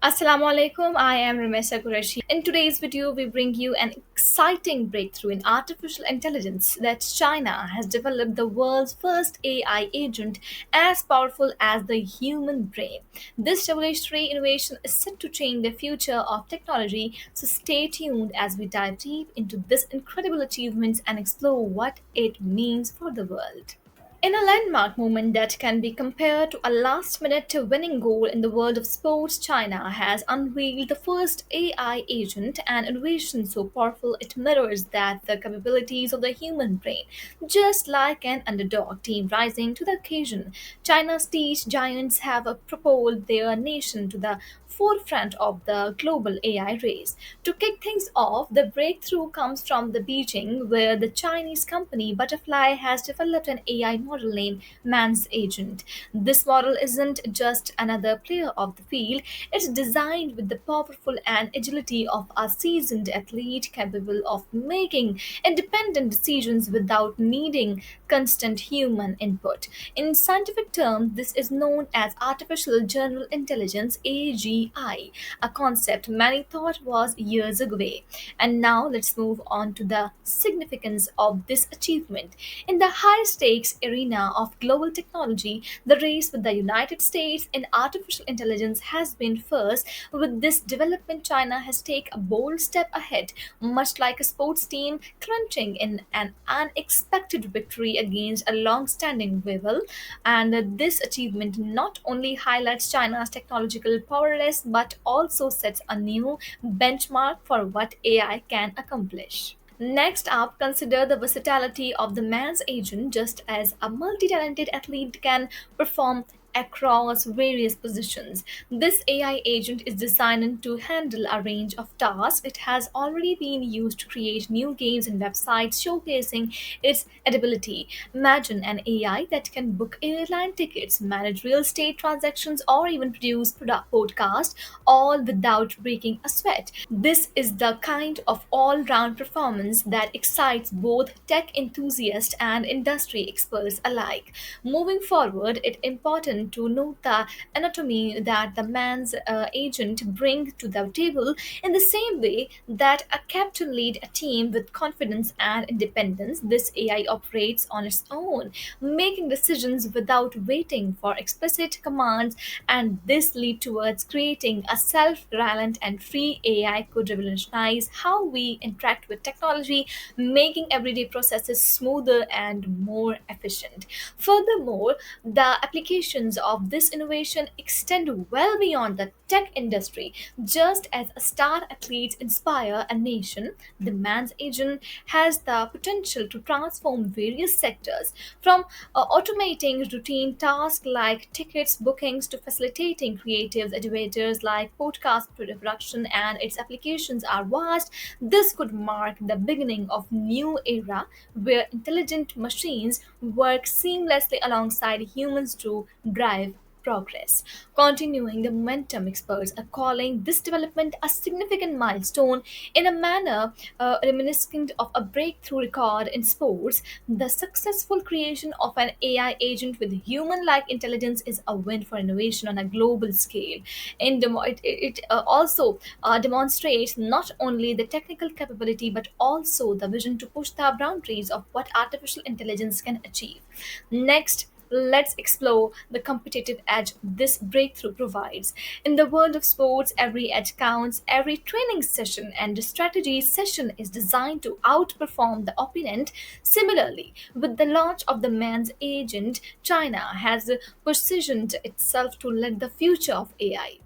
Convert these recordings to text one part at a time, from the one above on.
Assalamu alaikum, I am Ramesa Qureshi. In today's video, we bring you an exciting breakthrough in artificial intelligence that China has developed the world's first AI agent as powerful as the human brain. This revolutionary innovation is set to change the future of technology, so stay tuned as we dive deep into this incredible achievement and explore what it means for the world. In a landmark moment that can be compared to a last minute winning goal in the world of sports, China has unveiled the first AI agent, an innovation so powerful it mirrors that the capabilities of the human brain. Just like an underdog team rising to the occasion, China's tech giants have propelled their nation to the forefront of the global AI race. To kick things off, the breakthrough comes from the Beijing, where the Chinese company Butterfly has developed an AI model named Man's Agent. This model isn't just another player of the field, it's designed with the powerful and agility of a seasoned athlete capable of making independent decisions without needing constant human input. In scientific terms, this is known as artificial general intelligence AGI, a concept many thought was years away. And now let's move on to the significance of this achievement. In the high stakes arena of global technology, the race with the United States in artificial intelligence has been first. With this development, China has taken a bold step ahead, much like a sports team clinching in an unexpected victory against a long standing rival. And this achievement not only highlights China's technological prowess but also sets a new benchmark for what AI can accomplish. Next up, consider the versatility of the man's agent. Just as a multi talented athlete can perform across various positions, this AI agent is designed to handle a range of tasks. It has already been used to create new games and websites showcasing its ability. Imagine an AI that can book airline tickets, manage real estate transactions, or even produce podcasts, all without breaking a sweat. This is the kind of all round performance that excites both tech enthusiasts and industry experts alike. Moving forward, it's important to note the anatomy that the man's agent brings to the table. In the same way that a captain leads a team with confidence and independence, this AI operates on its own, making decisions without waiting for explicit commands, and this leads towards creating a self-reliant and free AI could revolutionize how we interact with technology, making everyday processes smoother and more efficient. Furthermore, the applications of this innovation extend well beyond the tech industry. Just as a star athlete inspire a nation, the man's agent has the potential to transform various sectors, from automating routine tasks like tickets bookings to facilitating creative educators like podcast production, and its applications are vast. This could mark the beginning of new era where intelligent machines work seamlessly alongside humans to drive progress. Continuing the momentum, experts are calling this development a significant milestone in a manner reminiscent of a breakthrough record in sports. The successful creation of an AI agent with human like intelligence is a win for innovation on a global scale. It also demonstrates not only the technical capability but also the vision to push the boundaries of what artificial intelligence can achieve. Next, let's explore the competitive edge this breakthrough provides. In the world of sports, every edge counts, every training session and strategy session is designed to outperform the opponent. Similarly, with the launch of the man's agent, China has positioned itself to lead the future of AI,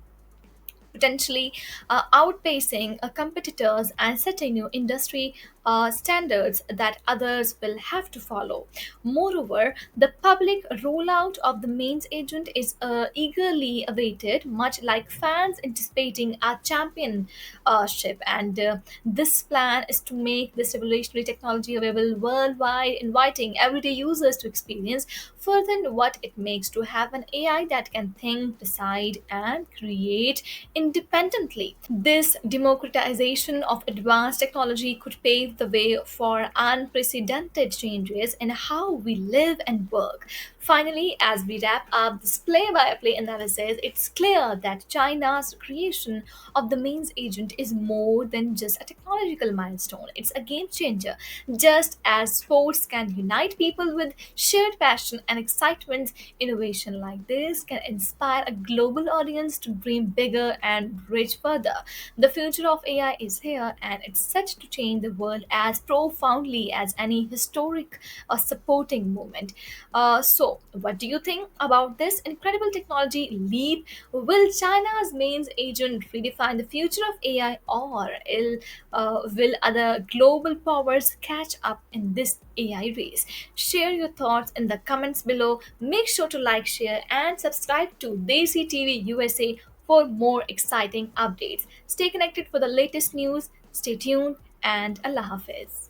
potentially outpacing competitors and setting new industry standards that others will have to follow. Moreover, the public rollout of the mains agent is eagerly awaited, much like fans anticipating a championship. And this plan is to make this revolutionary technology available worldwide, inviting everyday users to experience further what it makes to have an AI that can think, decide, and create independently. This democratization of advanced technology could pave paved the way for unprecedented changes in how we live and work. Finally, as we wrap up this play by play analysis, it's clear that China's creation of the mains agent is more than just a technological milestone, it's a game changer. Just as sports can unite people with shared passion and excitement, innovation like this can inspire a global audience to dream bigger and reach further. The future of AI is here and it's set to change the world as profoundly as any historic or supporting movement. So, what do you think about this incredible technology leap? Will China's mains agent redefine the future of AI, or will other global powers catch up in this AI race? Share your thoughts in the comments below. Make sure to like, share, and subscribe to Desi TV USA for more exciting updates. Stay connected for the latest news. Stay tuned and Allah Hafiz.